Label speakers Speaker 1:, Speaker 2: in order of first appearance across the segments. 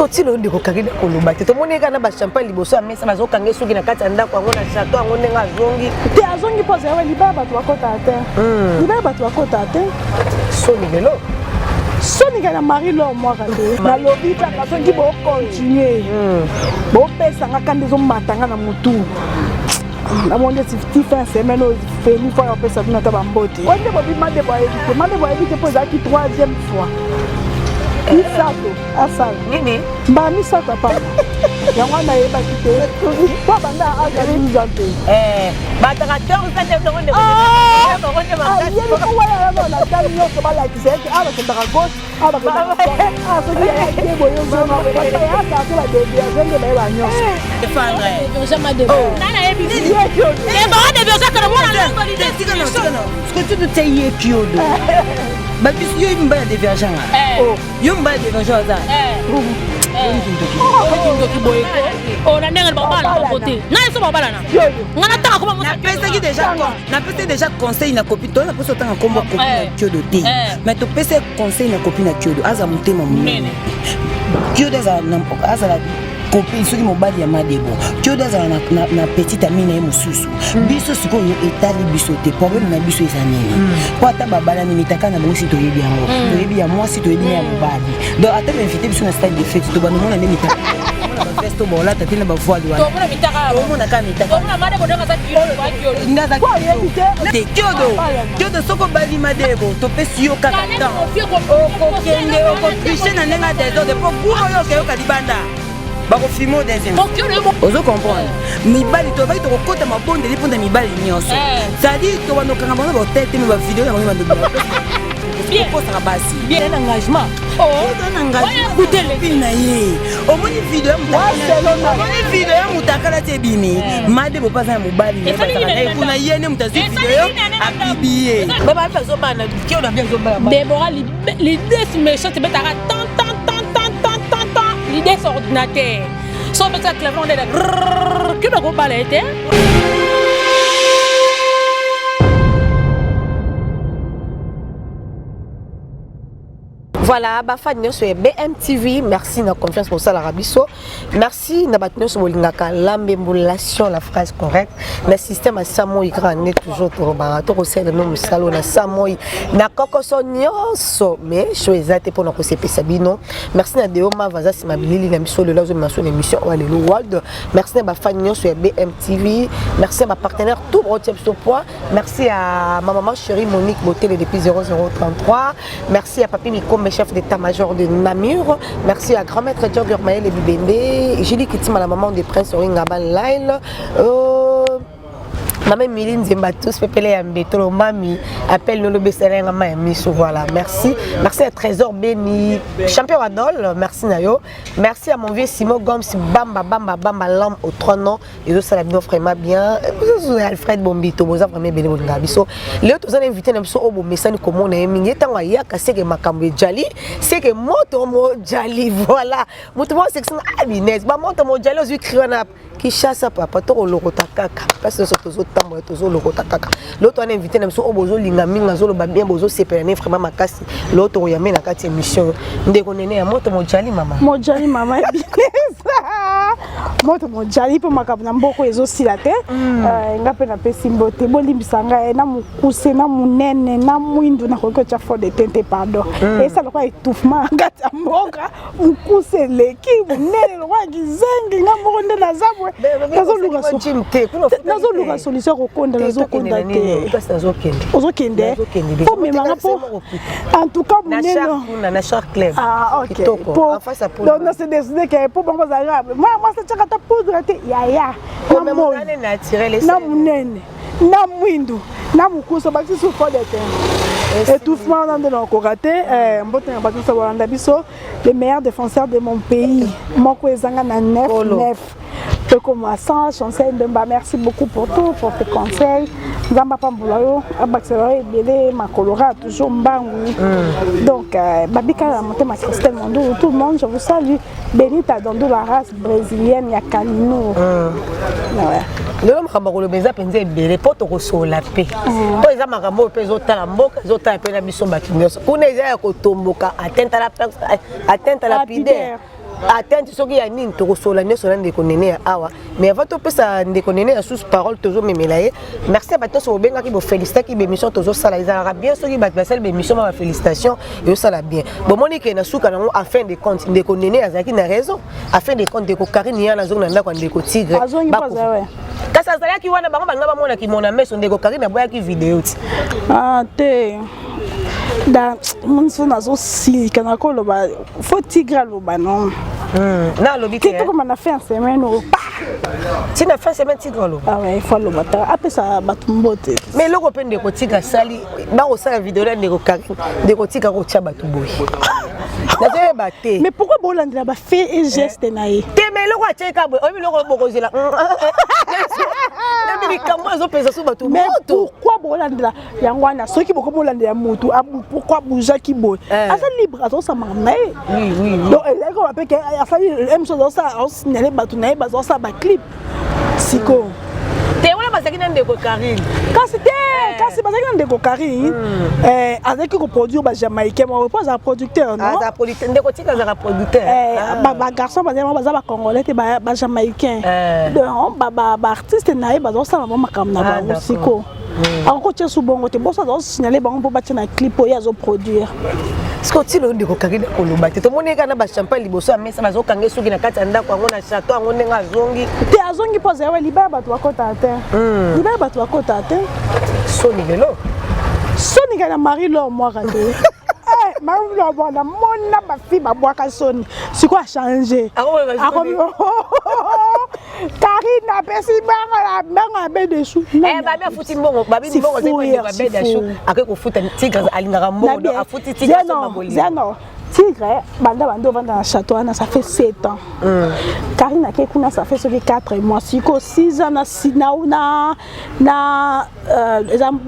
Speaker 1: Toti lo ndeko kakide koloba te. To moneka na ba champagne liboso ya mesa bazo kanga soki na kati anda kwa ngona chateau ngo nenga zongi.
Speaker 2: Te azongi pose ya libaba bato bakota te. Libaba bato bakota te.
Speaker 1: Soni velo.
Speaker 2: Soni kana Marie Laure moi kande. Na lobi ta ka songi bo continuer. Bo pesa ngaka ndezo matanga na mutu. La monde si fin semaine au fini fois on peut ça na ta bambote. On ne peut pas demander pour ça qui troisième fois. Isato asa
Speaker 1: nini
Speaker 2: ba misata pa yango na yeba kite kwa banda aga nzambe
Speaker 1: bataka tongo kate tongo de
Speaker 2: ko wala na la tani yo ko bala kiseke aba kendaka gauche aba kendaka so ki ya ke boyo zoma ba ya ta ko la de ya zenge ba ba nyonso
Speaker 1: defendre
Speaker 2: jamais de
Speaker 1: nana yebi e ba de besoin que moi na ngo di de ce que tu te yé piodo ba bisu yo imba ya divergence yo mba divergence za
Speaker 3: on a nenga babala côté na eso babala na ngana taka kuma
Speaker 1: na pesa déjà conseil na copine toi na pesa tanga kombo copine na Tiodo te mais to pesa conseil na copine na Tiodo aza mutema munene Tiodo aza la copine soki mobali ya madebo Tiodo aza na petite amie na ye mosusu biso sikoyo etali biso te problème na biso eza nini po ata babala nini taka na bango si toyebi yango toyebi ya mwasi toyebi na ya mobali donc ata bainvité biso na stade de fête to banomona nde mitaka bavesto bolata te na bavoile wana omona kaka mitaka Tiodo soko obali madebo topesi yo kaka temps okokende okotriche na ndenge ya désordre po guma oyo okeyoka libanda bakofilme au deuxième ozo comprendre mibali tobaki tokokota mabondeli mpona mibali nyonso c'est-à-dire tobandokanga bango botete me bavideo yango baposaka basi bien engagement engagement na ye omoni video ya mutakala te ebimi madebo mpaza ya mobali kuna ye nde moto azwi video abibi ye babali bazobana kiona bien zobana
Speaker 3: Déborah l'idée méchante betaka tant l'idée sur ordinateur so beta clavier on est là que le balai était
Speaker 1: Voilà, Bafan sur BMTV, merci na confiance pour ça la Rabiso. Merci na batno sur Bolingaka l'ambulation la phrase correcte. Le système à Samoy grand est toujours pour barato au sein de nos salon na Samoy na kokosonyoso mais choisate pour notre CP Sabino. Merci na Deoma Vaza Simabili na biso le lazo mention émission Allélu World. Merci na Bafan sur BMTV. Merci à ma partenaire tout retiens sur point. Merci à ma maman chérie Monique Beauté depuis 0033. Merci à Papi Miko chef d'état-major de Namur. Merci à grand-maître Djogger Maël et Bibende. Julie Kitima, la maman des princes Oringaban Lyle. Maman Miline Zembatus, Pepele Yambetolo, Mami, appelle Nolo Besselin, voilà, merci. Merci à Trésor Béni, champion Adol, merci Nayo. Merci à mon vieux Simon Gomes, Bamba, l'homme au trône, et ça l'a vraiment bien. Alfred Bombito, vous avez vraiment bien le Gabiso. Les autres ont invité un au bon message comme on a émis, tant qu'il y a c'est que Makambe Jali, c'est que Motomo Jali, voilà. Motomo c'est que c'est Abinez, Motomo Jali, aux Ukrainiens. Qui chasse papa to lo kotakaka parce que tozo tambo tozo lo kotakaka l'autre on a invité na so obozo linga minga zo lo ba bien bozo sepelane vraiment makasi l'autre ya mena kati émission ndeko nene ya moto mojali mama moto mojali po makabuna mboko ezo silate ngape na pesi mbote bolimbisanga na mukuse na munene na mwindu na ko cha fo de tente pardon et ça le quoi étouffement ngata mboka mukuse leki munene lo kwa gizengi ngamboko nde na zabwe nazo luka solution kokonda nazo konda te ozokende po memanga po en tout cas muneno na char clair
Speaker 2: ok po donc na se décider que po bango za moi ça tchaka ta poudre te ya na mo na munene na mwindu na mukuso basi sous fond de terre étouffement dans de koraté mbote na bato sa bolanda biso les meilleurs défenseurs de mon pays moko ezanga na 9 comme ça, Chancel Demba, merci beaucoup pour tout, pour tes conseils. Zamba Pambulayo, Abaxelore, Bélé, ma Colora, toujours Mbangou. Donc, Babika a monté ma Christelle Mondo, tout le monde, je vous salue. Benita Dondo, la race brésilienne, il y a Canino.
Speaker 1: Le Makambo Beza Penze Bélé, pour te recevoir la paix. Pour les Amakambo, les autres Talamboka, les autres Talamboka, les autres Talamboka, atteinte à la pidère. atteinte soki ya nini tokosola nyonso na ndeko nene ya awa mais avant topesa ndeko nene ya sous parole tozomemela ye merci à bato nyonso bobengaki bofélicitaki bémission tozosala ezalaka bien soki bato basali bémission ma bafélicitation ezosala bien bomoni ke na suka nango en fin de compte ndeko nene azalaki na raison en fin de compte ndeko Karine ya nazongi na ndako ya ndeko Tigre kasi azalaki wana bango banga bamonaki mona meso ndeko Karine aboyaki video ti
Speaker 2: te da monso nazosilika nakoloba fo Tigre aloba non
Speaker 1: na alobi te
Speaker 2: tokoma na fin semaine
Speaker 1: ti na fin semaine Tigre aloba
Speaker 2: il faut aloba ta apesa bato mbote
Speaker 1: mais eloko mpe ndeko Tigre asali bakosala video na ndeko Karine ndeko Tigre akotia bato boye nazoyeba te
Speaker 2: mais pourquoi bolandela bafait et geste na ye
Speaker 1: te mais eloko atieka boye oyebi eloko bokozela likambo azopesa so bato
Speaker 2: mais pourquoi bolandela yango wana soki bokomolandela motu pourquoi boujaki boye aza libre azosamaka na ye donc ezalaki koba mpe asali émission azosignale bato na ye bazosala baclip siko
Speaker 1: te wana bazalaki na ndeko Karine
Speaker 2: kasi te kasi bazalaki na ndeko Karine azalaki koproduire bajamaïcain moko po azala producteur non
Speaker 1: ndeko Tigre azalaka producteur
Speaker 2: bagarçon baza bacongolais te bajamaïcain donc baartiste na ye bazosala mo makambo na bango siko akokotia su bongo te boso azosignale bango mpo batia na clip oyo azoproduire
Speaker 1: siko otilo ndeko Karine koloba te tomoni kana bachampagne liboso ya mesa bazokanga soki na kati ya ndako yango na chateau yango ndenge azongi
Speaker 2: te azongi mpo azayewa libaya bato bakota te libaya bato bakota te
Speaker 1: soni lelo
Speaker 2: soni kana Marie Laure mwaka te Marie Laure mwana mona bafi babwaka soni siko achange Karine apesi bango ya bedesu
Speaker 1: babi afuti mbongo babi mbongo zekwendeko ya bedesu akoki kofuta Tigre alingaka mbongo afuti Tigre
Speaker 2: Zeno Tigre banda ovanda na château wana ça fait 7 ans Karine ake kuna ça fait 4 mois siko 6 ans na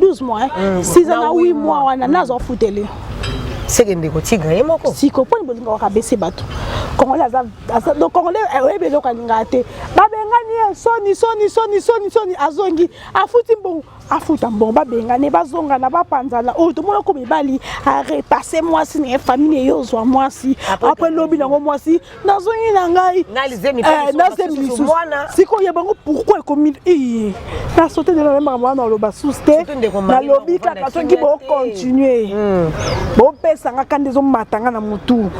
Speaker 2: 12 mois 6 ans na 8 mois wana nazofutele
Speaker 1: seke ndeko Tigre ye moko
Speaker 2: siko poni bolinga wakabese bato Congolais donc Congolais oyebe eloko alingaka te babengani soni azongi afuti mbongo afuta mbongo babengani bazongana bapanzana oyo tomona ko mibali arepase mwasi na famille eyozwa mwasi après lobi nango mwasi nazongi na ngai
Speaker 1: nazemi
Speaker 2: siko yebango pourquoi ekomi na sauté de la même mwana oloba suste na lobi kaka soki bo continuer bo pesanga kandi ezomatanga na mutu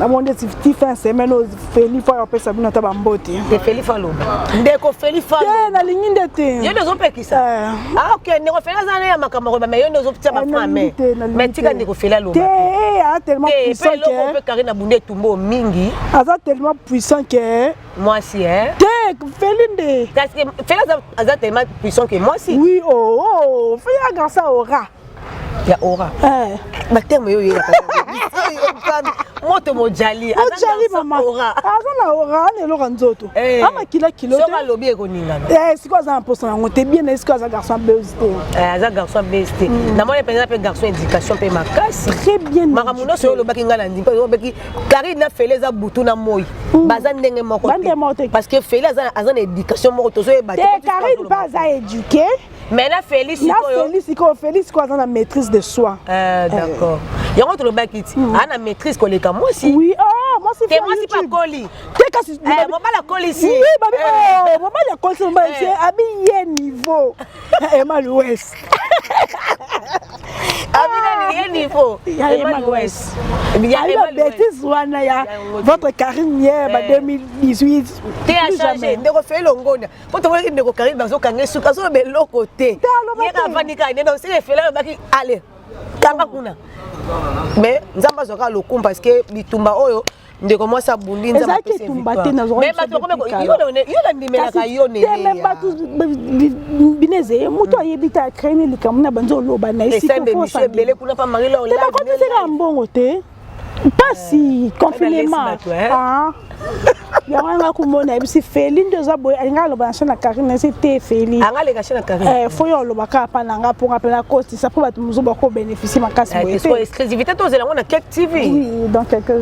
Speaker 2: amonde ti fin semaine Feli fa opesa bino ta bambote
Speaker 1: te Feli fa loba ndeko Feli fa
Speaker 2: na lingi ndete
Speaker 1: yo ndozo pekisa okay ndeko Feli azana ya makambo ba mais yo ndozo ptia ba femme mais tika ndeko Feli loba
Speaker 2: te tellement puissant
Speaker 1: que pe Karine bunde tumbo mingi
Speaker 2: aza tellement puissant que
Speaker 1: moi si
Speaker 2: te Feli nde
Speaker 1: parce que Feli aza tellement puissant que moi si
Speaker 2: oui Feli a grâce à aura
Speaker 1: ya aura ba terme yo ya moto mojali
Speaker 2: mama azana aura ne lo ranzoto ama kilo
Speaker 1: so ba lobi ekoningana
Speaker 2: siko azana posa nango te bien siko azana garçon BST
Speaker 1: aza garçon BST na moi par exemple garçon éducation pe makasi
Speaker 2: très bien
Speaker 1: makamuno so lo baki ngana ndimpa yo baki Karine na Feli za butu na moi baza ndenge moko parce que Feli azana éducation moko tozo e bati
Speaker 2: Karine pas za éduqué
Speaker 1: mais na Feli
Speaker 2: siko azana maîtrise de soi
Speaker 1: d'accord yango to lo baki ti ana maîtrise koleka moi si
Speaker 2: oui moi c'est
Speaker 1: moi si pas coli
Speaker 2: te kasi
Speaker 1: moi pas la coli si
Speaker 2: oui babi moi pas la coli c'est abi ye niveau Emma l'Ouest
Speaker 1: abi ye niveau
Speaker 2: Emma l'Ouest Emma bêtise wana ya votre Karine hier 2018
Speaker 1: te a changé ndeko Feli longonia po to weki ndeko Karine bazo kanga suka so be loko te ye ka vanika ine donc c'est Feli baki allez kanga kuna mais nzamba zoka lokum parce que bitumba oyo ndeko mwasa bundi nzamba
Speaker 2: pese tumbate na zoka
Speaker 1: mais bato comme yo na ndimela ka yo ne
Speaker 2: mais bato bineze muto ayebita créer likamuna banzo loba na
Speaker 1: isi ko ça belé kuna pa Marie Laure
Speaker 2: la ko tseka mbongo te pas si confinement yango kumona ebisi Feli ndoza boy alinga loba na Karine c'était Feli
Speaker 1: anga le kashana Karine
Speaker 2: faut yo loba ka pa nanga pour appeler coste ça pour bato muzo bako bénéficier makasi boy
Speaker 1: c'est exclusivité to zela ngona Kek TV
Speaker 2: oui dans quelques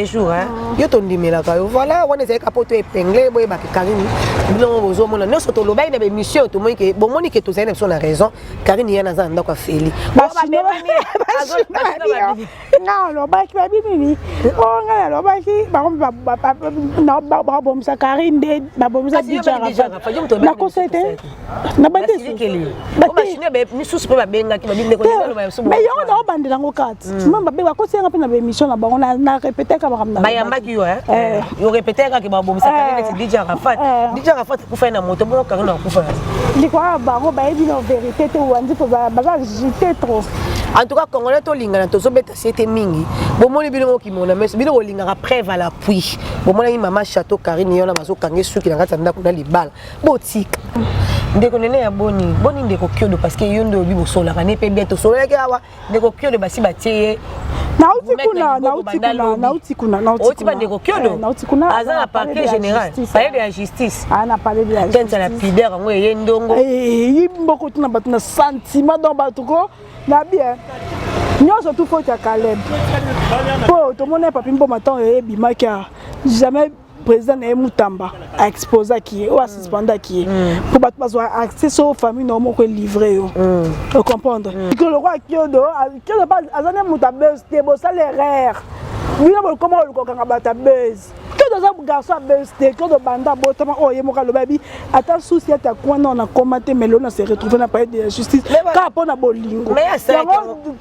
Speaker 2: jours
Speaker 1: yo to ndimela ka yo voilà wana zeka kapoto épinglé boy ba Karine bino bozo mona no soto loba ina be mission to moi ke bon moni ke to zena so na raison Karine yana za ndako Feli
Speaker 2: nga lobaki ba binini o nga lobaki ba ba bomsa karinde ba bomsa dijara na kosete na bande
Speaker 1: machine be ni susu ba benga ki ba binde ko
Speaker 2: mais yo na bande nango kat mamba be ba kosenga pe na émission na bango na répéter ka ba kamna
Speaker 1: ba yambaki yo yo répéter ka ki ba bomsa karinde ti dijara fat ku fa na moto bo ka na ku fa
Speaker 2: ndikwa bango ba yebi na vérité te wandi ko ba jeter trop.
Speaker 1: En tout cas, Congolais to lingana to so beta c'était mingi. Bomoni bilongo ki mona mais bilongo lingaka preuve à l'appui. Bomona mama château Karine yona bazo kange suki na ngata ndako na libala. Botika. Ndeko nene ya boni ndeko kyodo parce que yondo bi bosola ka ne pe bien to so yake awa ndeko kyodo basi batie. Nauti kuna. Oti ba ndeko kyodo. Aza na parquet général. Palais de la justice.
Speaker 2: Na palais de la justice.
Speaker 1: Tenta la pideur ngo yendongo.
Speaker 2: Mboko tuna batuna sentiment dans batuko. Na bien. Nous surtout faut ta Caleb. Pour tout le monde papi mbo matin et bimaka jamais président na Mutamba a exposé qui ou a suspendu qui pour pas accès aux familles normaux que livrer yo. Vous comprendre. Que le roi Kyodo pas azana Mutamba c'était beau ça l'erreur. Lui na comment le kokanga bata buzz. Que dans un garçon buzz que de banda botama oh yemoka le baby ata souci ta quoi on a commenté mais l'on s'est retrouvé na palais de justice ka pona bolingo.
Speaker 1: Mais ça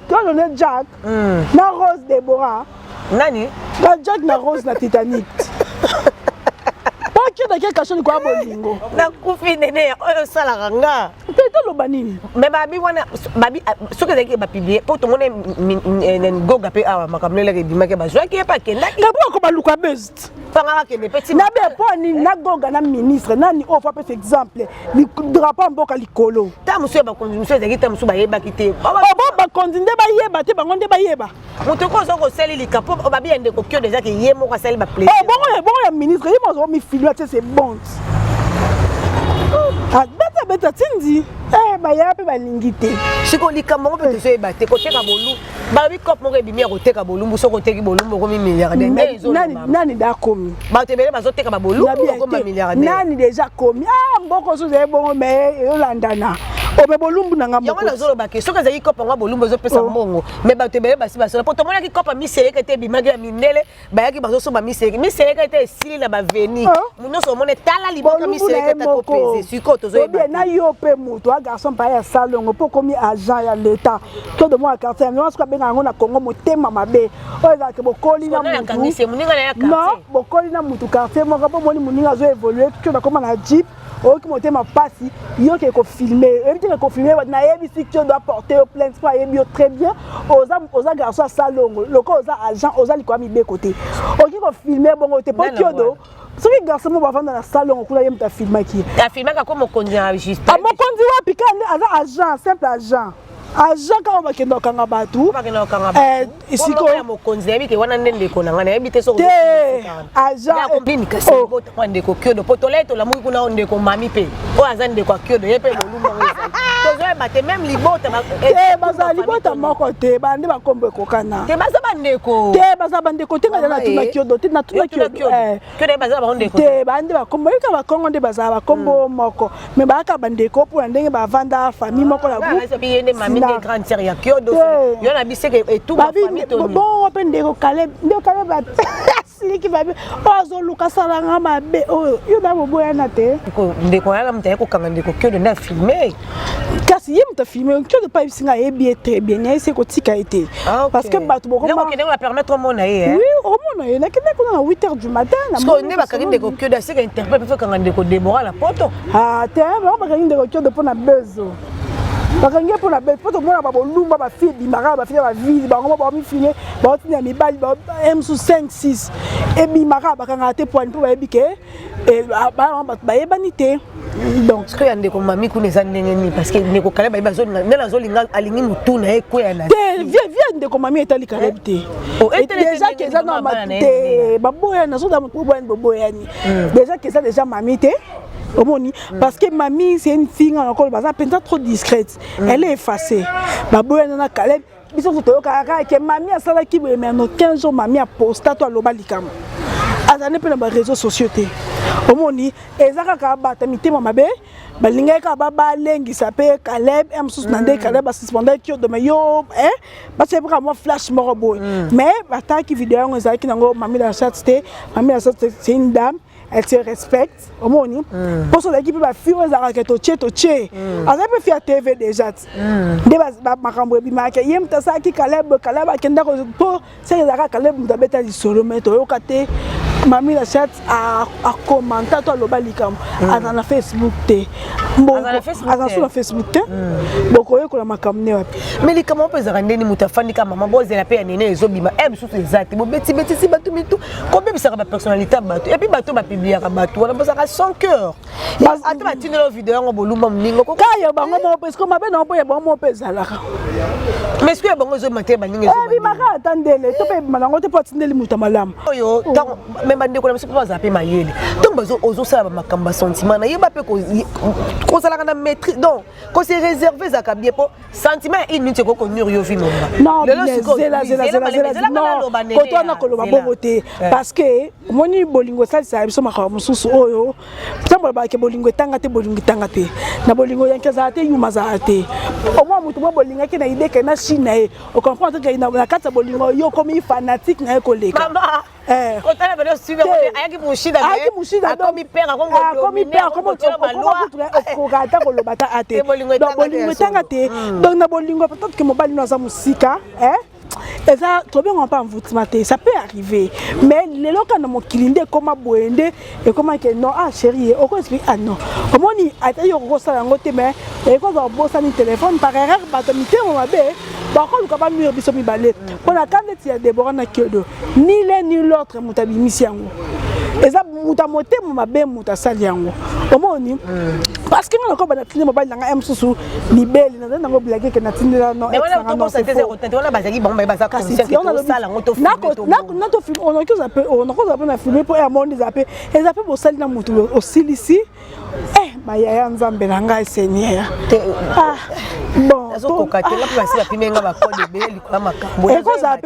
Speaker 2: quand on est Jack na Rose Deborah
Speaker 1: nani
Speaker 2: ka Jack na Rose na Titanic. Pas que quelque chose quoi bolingo
Speaker 1: na kufi nene oyo sala ranga
Speaker 2: tete lo banini
Speaker 1: mais babi wana babi ce que zaki ba publier pour tout le monde goga pe awa makamlo le bimake ba joa ki pa kenda
Speaker 2: ka ko ba luka best
Speaker 1: fanga ke ne petit
Speaker 2: na be po ni na goga na ministre nani o fa par exemple li drapeau mboka likolo
Speaker 1: ta musu ba kondition zaki ta musu ba yeba kite
Speaker 2: ba kondinde ba yeba te bango nde ba yeba
Speaker 1: muto ko zo ko seli likapo babi ende ko kyo déjà ke yemo ko seli ba plaisir
Speaker 2: bon ya ministre il mo mi filmer c'est bon ah beta tindi ba ya pe ba lingité
Speaker 1: siko likambo pe to so yeba te ko teka bolu ba bi kop mo ke bimi ko teka bolu so ko teki bolu ko mi milliardaire
Speaker 2: nani da komi
Speaker 1: ba te bele ba zo teka ba bolu ko ma milliardaire
Speaker 2: nani déjà komi mboko so ze bon mais yolandana obe bolumbu nanga mboko
Speaker 1: yango nazo ba ke soka zaki kopa ngwa bolumbu zo pesa mbongo mais ba te bele ba si ba so poto mona ki kopa mi seleke te bimagi ya minele ba yaki ba zo so ba mi seleke te sili na ba veni muno so mona tala liboka mi seleke ta ko pese siko to zo
Speaker 2: bien na yo pe muto a garçon pa ya salongo po komi agent ya l'état to de moi quartier moi so benga ngo na Congo motema mabe o za ke bokoli na mutu non bokoli na mutu quartier mo ka po moni muninga zo évoluer to na koma na jeep o ki motema pasi yo ke ko filmer et que ko filmer na yebi si tu dois porter plainte pour yebi très bien oza garçon à salongo loko oza agent oza likwa mi be côté o ki ko filmer bongo te po kiodo ce qui garçon mo ba vendre na salongo kula yem ta filmer ki
Speaker 1: ta filmer ka ko mo konzi na justice
Speaker 2: mo konzi wa pikane aza agent simple agent agent ka ba kendo kanga batu
Speaker 1: ici ko mo konzi yebi ke wana ndende ko nanga na yebi te so ko
Speaker 2: agent
Speaker 1: ya kombini kasi bo ta kwande ko kiodo potoleto la mu kuna onde ko mami pe o azande ko kiodo yepe bolumba tozo bate même libota
Speaker 2: baza libota moko te bande ba kombe ko kana
Speaker 1: te baza bandeko
Speaker 2: te baza bandeko te ngala tuna kiodo te na tuna kiodo
Speaker 1: kiodo baza ba ondeko
Speaker 2: te bande ba kombe ka ba kongo nde baza ba kombo moko me ba ka bandeko pour ndenge ba vanda famille moko la
Speaker 1: groupe une grande série kiodo yo na biseke et tout ma famille toni
Speaker 2: bon open ndeko Caleb ba siliki ba ozo luka salanga mabe yo na boboya na te
Speaker 1: ndeko yala mta ko kanga ndeko kiodo na filmer
Speaker 2: kasi yem ta filmer kiodo pa bisinga yebi très bien na ese ko tika été parce que batu boko
Speaker 1: ma on va permettre au monde oui
Speaker 2: au monde na kende ko na 8h du matin na
Speaker 1: parce que ne ba kanga ndeko kiodo c'est que interprète peut kanga ndeko Deborah la poto
Speaker 2: te ba kanga ndeko kiodo pour na bezo bakangi pour la belle photo mona ba bolumba ba fille bimara ba fille ba ville ba ngoma ba mi filé ba tina mi bali ba m sous 5 6 et bimara bakanga te point pour ba ebike et ba yebanité donc
Speaker 1: ce que yande ko mami ku neza ndenge ni parce que ndeko kale ba zo na zo linga alingi mutu na eko ya na
Speaker 2: te viens ndeko mami etali karabité déjà que ça non te ba boya na zo da mutu boya ni déjà que ça déjà mami te omoni parce que mamie c'est une fille encore baza penza trop discrète elle est effacée ba boya na Caleb biso to kaka que mamie asala ki mais no 15 jours mamie a posté to aloba likama azane pe na ba réseaux sociaux te omoni ezaka ka bata mitema mabe balinga ka baba lengi sape Caleb msus nande Caleb ba suspendre ki do mayo ba c'est vraiment flash moko boy mais bataki vidéo ngo ezaki nango Mami la chat c'est une dame. Elle se respecte, au moins, pour son équipe, va fuir les arrêts, toché. Elle peut faire TV déjà. Des macambres, il y a un tas qui Caleb, qui n'a pas, c'est les arrêts, Caleb, nous avons été solo, mais au côté, Mami la chat a commenté toi le balikam, à dans Facebook, sur Facebook, beaucoup de macamné.
Speaker 1: Mais les comment peut se rendre ni mutafani comme maman, boze la paix, néné, zobima, sous les actes, bon, bêtis, si bateau, combien ça va personnalité bateau, et puis bateau va publier à bateau, on a besoin de son cœur. Attends, tu n'as pas vidéo en boluma, ningo, quand il y a bon, parce qu'on m'a bien envoyé bon, mon pèse à la. Mais est-ce que bon, je m'attends à ningo?
Speaker 2: Oui, ma attendez, tu peux m'en pas tenir les moutamalam.
Speaker 1: Yo, même à Nicolas, je ne sais pas zapper ma yéli. Donc, aux ça va ma sentiment, il n'y a pas qu'on s'en a maîtrise. Donc, quand c'est réservé, ça cabie pour sentiment, il n'y a pas qu'on y vie.
Speaker 2: Non, c'est là, parce que mon bolingo ça c'est ma mususu oyo tambo ba ke bolingo tangate na bolingo yankazate yumazate au moins mutu bolinga ke na idée ke na chine on comprend que na kata bolingo yo comme fanatique na koleka
Speaker 1: mama otala belo suivre ayaki mushida comme père comme
Speaker 2: okata kolobata ate donc bolingo tangate donc na bolingo peut-être que mobali na za musika et ça, trop bien on pas en ça peut arriver. Mais les locaux dans mon kilinde comme boende et comment que non chérie, on explique non. Comment ni attends yo ça en côté mais et quand on bosse ni téléphone par erreur batomité on va bé. Par contre quand pas mur biso mi balé. On a quand il y a des bornes que ni l'un ni l'autre mutabimisi yango. Et ça mutamoté mon bé mutasali yango. Comment ni parce que on a encore battu mobile dans M sous libelle dans ngo blague que na tindela non.
Speaker 1: Mais on a commencé à dire on a basaki bon mais basaki on a sala on to filmer
Speaker 2: on a que ça peut on a que ça peut filmer pour un monde zapper et zapper pour sali na mutu aussi ici ba ya nzambe na ngai seigneur bon
Speaker 1: azo kokate la place la pimenga ba code be likwa makambo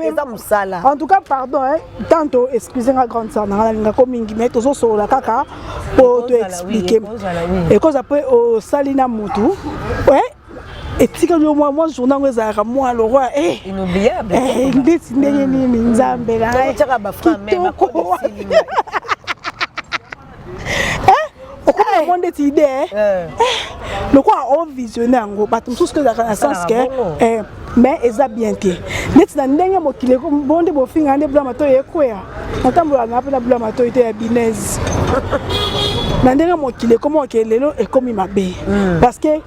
Speaker 1: eza musala
Speaker 2: en tout cas pardon tantôt excusez-moi grande sœur na nga ko mingi mais tozo sola kaka pour te expliquer et cause après au salina mutu et si que moi journal ngeza moi le roi
Speaker 1: inoubliable
Speaker 2: ndeti ndenge nini nzambe la
Speaker 1: tchaka ba frère même
Speaker 2: au monde cette idée le quoi on visionner ngo bato tout que dans le sens que mais eza bien té neti na ndenge mokile ko bonde bo finga nde bla mato yekwea natambola na pena bla mato ite ya binez na ndenge mokile comment que lelo et comme mabe parce que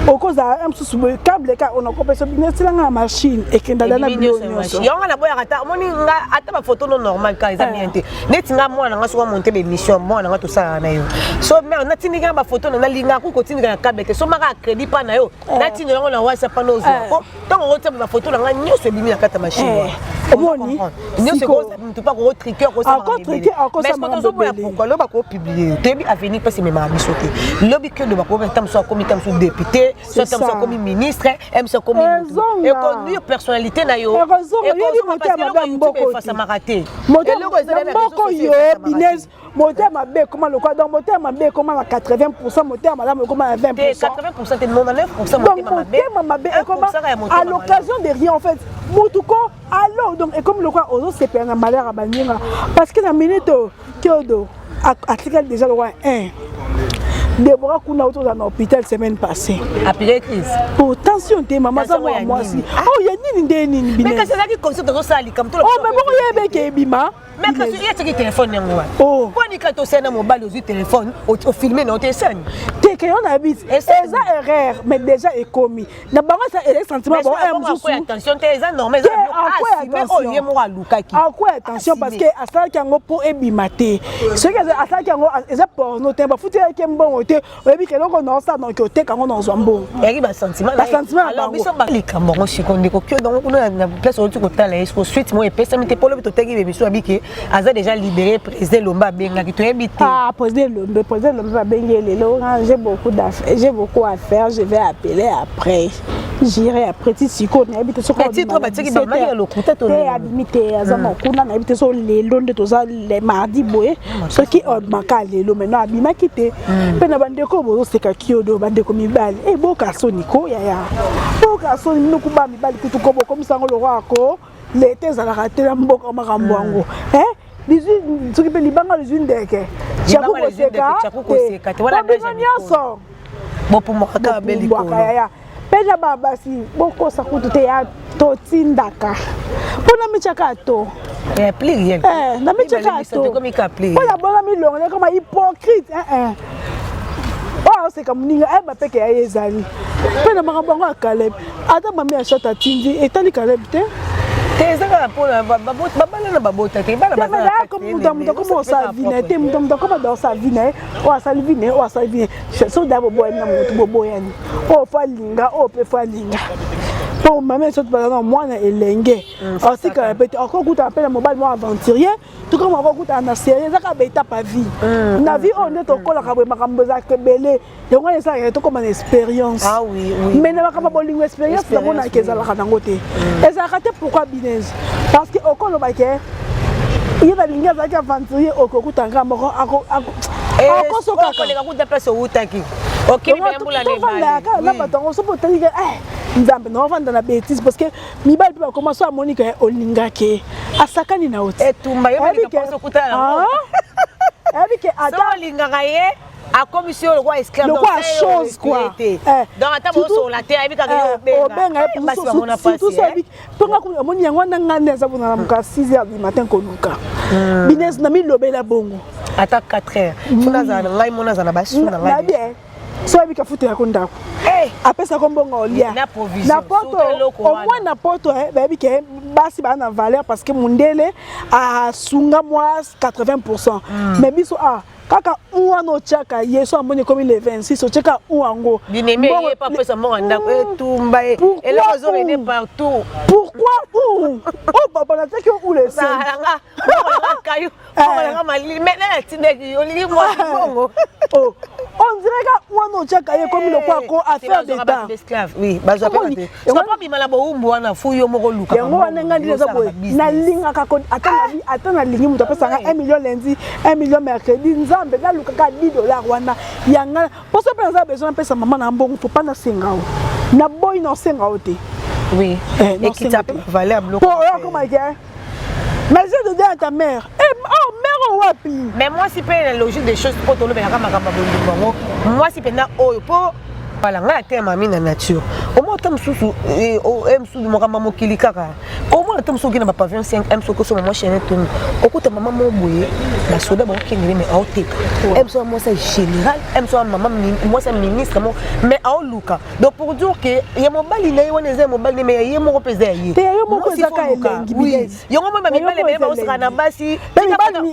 Speaker 2: au cause à un sous le câble car on a coupé ce business là la machine et que dans la bio
Speaker 1: yonga na boya kata moni nga ata ba photo non normal ka eza bien té neti nga mwana nga so monter be mission mwana nga to ça na yo so mais na tindika ba photo na linga ko tindika na câble te so maka crédit pa na yo na tindika na WhatsApp pa no zo ko tant on tient ba photo nga nyoso bimi na kata machine
Speaker 2: omoni
Speaker 1: nyoso ko tu pas ko triquer ko ça
Speaker 2: encore triquer encore ça
Speaker 1: mais so boya pourquoi lo ba ko publier tebi avenir parce que même bisoté lobi que de ba ko tam so comité so député soit comme ministre, soit comme et conduire personnalité na yo. Ça m'a raté.
Speaker 2: Moteur m'a bé comment le quoi donc moteur m'a bé comment à 80% moteur madame comment à 20%.
Speaker 1: 80% t'es 99% moteur
Speaker 2: m'a bé comment à l'occasion de rien en fait. Motuko alors donc et comme le quoi aux autres c'est pas un malheur à Baninga parce que la minute Kyodo article déjà le roi 1 Déborah Kuna autour dans l'hôpital semaine passée.
Speaker 1: Après crise.
Speaker 2: Pour tension t'es maman ça moi aussi. Oh ya nini
Speaker 1: mais quand c'est là qui concept de ça comme tout le
Speaker 2: oh mais bon il y a bima
Speaker 1: mais quand il y a ce téléphone yango oh quand ni quand on sait na mobile au téléphone au filmer na téléphone
Speaker 2: t'es que on habite et ça erreur mais déjà est commis na bango ça est sentiment bon
Speaker 1: attention t'es ça normal mais oh yé mo alukaki
Speaker 2: à quoi attention parce que à ça yango pour ebimate ce que à ça yango eza porno te ba futi ke mbongo te oyebi ke longo non ça donc te kango non zombo
Speaker 1: eri ba sentiment alors biso ba likambo ngo shikonde ko kyo donc na place au tout tala est suite mo epesa mite polo to tegi biso abiki aza déjà libéré président Lomba benga ki to ebité
Speaker 2: président Lomba benga lelo j'ai beaucoup d'affaires j'ai beaucoup à faire je vais appeler après j'irai après Tiko na habite so ko
Speaker 1: titre ba tiki ba mali lo kuta to
Speaker 2: te abimite azama kuna na habite so lelo nde toza le mardi boye ce qui makale lo maintenant abimaki te pe na bandeko bozo seka kiodo bandeko mibali e boka soniko ya boka soni minuku ba mibali kutu ko boko misango lo rako l'été za la rater la mboka makambo yango 18 soki pe libanga les une deke chaku ko seka te wala déjà nyonso
Speaker 1: bopo mokaka beliko
Speaker 2: pena babasi boko sakutu te ya totindaka pona michaka to
Speaker 1: pli
Speaker 2: na michaka to pona bona milongo kama hypocrite oh c'est comme ninga ba peke ya ezali pena makambo ngo Caleb ata mami achata tindi etali Caleb te
Speaker 1: ezaka pona babala na babota te bala
Speaker 2: bazala comme comme ça vine te comme dans sa vine o salvine so da bobo na mutu bobo yani o falinga o pe falinga pour maman ça pas moi na elenge aussi quand répète encore goûter appelle mobile moi aventurier tout comme encore goûter na série ça ka beta pa vie na vie on est encore la kabwe makambo za kebele donc on ça to comme une expérience
Speaker 1: ah oui
Speaker 2: mais na makambo bolingo expérience na mona kezala kana ngote et ça raté pourquoi binez parce que encore le baké il va linga za aventurier okokuta ngamba ako
Speaker 1: soka kolega kuta place utaki OK mais mbula le
Speaker 2: na batongo so potali nzambe na vanda na bêtise parce que mibali pe commencer à Monica olingake asakani na oti
Speaker 1: etumba yo bali ka kuta na
Speaker 2: avec
Speaker 1: ata lingaka ye a commission le roi esclave
Speaker 2: donc chose quoi
Speaker 1: dans ata bo sur la terre avec ka
Speaker 2: benga surtout ça avec ponga ko moni yango na ngane za bona na 6h du matin ko luka business na mi lobela bongo
Speaker 1: ata 4h tuna za ngai mona za na basu na ngai
Speaker 2: so abika futa ya kondako apesa kombonga olia na poto au moins na poto baby ke basi ba na valeur parce que mundele a sunga moi 80% mais biso kaka uano chaka yeso amboni comme le 26 chaka uango
Speaker 1: bineme yé pas pesa mo ndako etumba et là ils ont venu partout
Speaker 2: pourquoi oh papa na teki ou le ça
Speaker 1: kayu on mali mais là tindeki oli moi bongo
Speaker 2: on dirait que uano chaka ye comme le quoi ko affaire d'état
Speaker 1: esclave oui bazo pas so pas bimala bo umbu wana fuyo moko luka
Speaker 2: yango wana ngandi za boy na linga ka ko atana lingi muto pesa 1 million lundi 1 million mercredi nzambe na luka ka $10 wana yanga pour ça penser besoin pesa maman na mbongo faut pas na sengao na boy na sengao te
Speaker 1: oui et qui tape valeur bloc
Speaker 2: pour comment dire mais je te dis à ta mère oh mère wapi
Speaker 1: mais moi si pe la logique des choses pour tolo bela kama bongo moi si pe na oyo po voilà nga tema mina nature au moins tam susu o em susu mo kama mo kilikaka au moins tam susu na pavillon 5 em susu so mo chaîne tout okuta maman mo boye ba soda ba okengele mais aoteka em so mo ça général em so maman moi ça ministre mo mais aoluka donc pour dire que ya mo bali na yone ze mo bali mais ye mo pesa ye
Speaker 2: te yo mo ko zaka elengi
Speaker 1: oui yo mo mi bali mais ba osaka na basi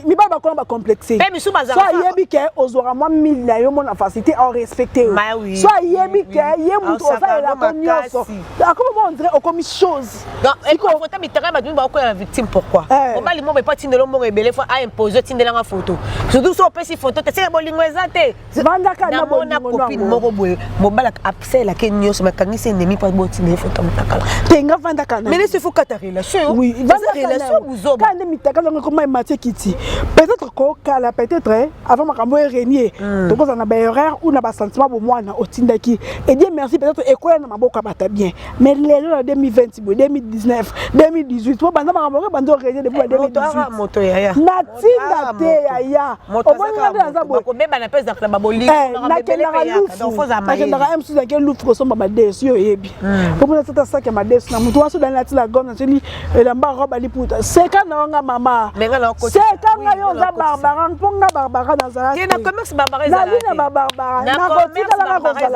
Speaker 2: mi ba ko ba complexé
Speaker 1: mais mi sou bazaka
Speaker 2: so yebi ke ozora mo 1000 na yo mo na facilité en respecter so yebi ke ye mutu osa la konyoso comment on dirait au comme chose
Speaker 1: donc il faut ta bitaka ba ba ko la victime pourquoi on bali mo pas tindelo mo rebelle fois a imposer tindela nga photo surtout so pesi photo te c'est bolingo ezate
Speaker 2: vandaka na
Speaker 1: bona copine moko boye mo bala abse la ke nyoso makangisi ennemi pas bo tindela photo mtakala
Speaker 2: tenga vandaka na
Speaker 1: mais il faut ta relation
Speaker 2: oui
Speaker 1: vandaka relation uzoba
Speaker 2: quand mitaka ngo comment Mathieu Kiti peut-être ko kala peut-être avant makambo renier donc on a ba erreur ou na ba sentiment bo mwana otindaki et Dieu merci peut-être ekoya na maboka bata bien mais lelo na 2020 2019 2018 bo banda makambo bando renier depuis 2018
Speaker 1: moto ya
Speaker 2: na tinda te ya
Speaker 1: moto za ko beba na pesa na babolingo na rebele pe donc faut za maïs
Speaker 2: na ka MC za ke loufre ko somba ba des yo yebi ko mona tata saka ma des na mutu waso dans la gomme teli elamba roba liputa seka na nga mama seka nga yo za barbara mponga barbara dans za
Speaker 1: na commerce barbara za
Speaker 2: na barbara na kotika la ko za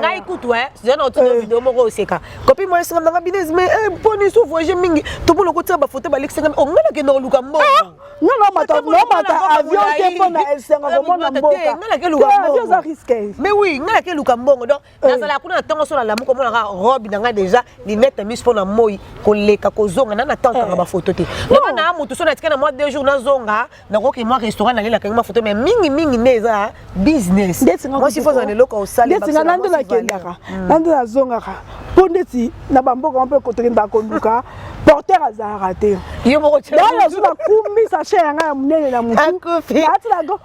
Speaker 1: na écoute ouais je n'entends vidéo moko oseka copie moi c'est dans business mais poni sou voyage mingi to pour le côté ba photo ba l'extérieur on ngala ke no luka mbongo
Speaker 2: non mata avion te pona esenga komona mboka
Speaker 1: ngala ke luka mbongo
Speaker 2: avion ça risque
Speaker 1: mais oui ngala ke luka mbongo donc nazala kuna tango so la lamu komona ka robe nanga déjà ni mettre mis pona moi koleka kozonga na tante ba photo te donc na mutu so na tika na moi 2 jours na zonga na ko ke moi restaurant na lela ka ma photo mais mingi neza business moi si faut en eloko au salle
Speaker 2: ba singa nando la kendaka nando la zonga ka pondeti na bamboka on peut côté nda konduka porteur azara te
Speaker 1: yo moko tshela
Speaker 2: là zo na kumbi sa chenga ya munene na mutu ati la go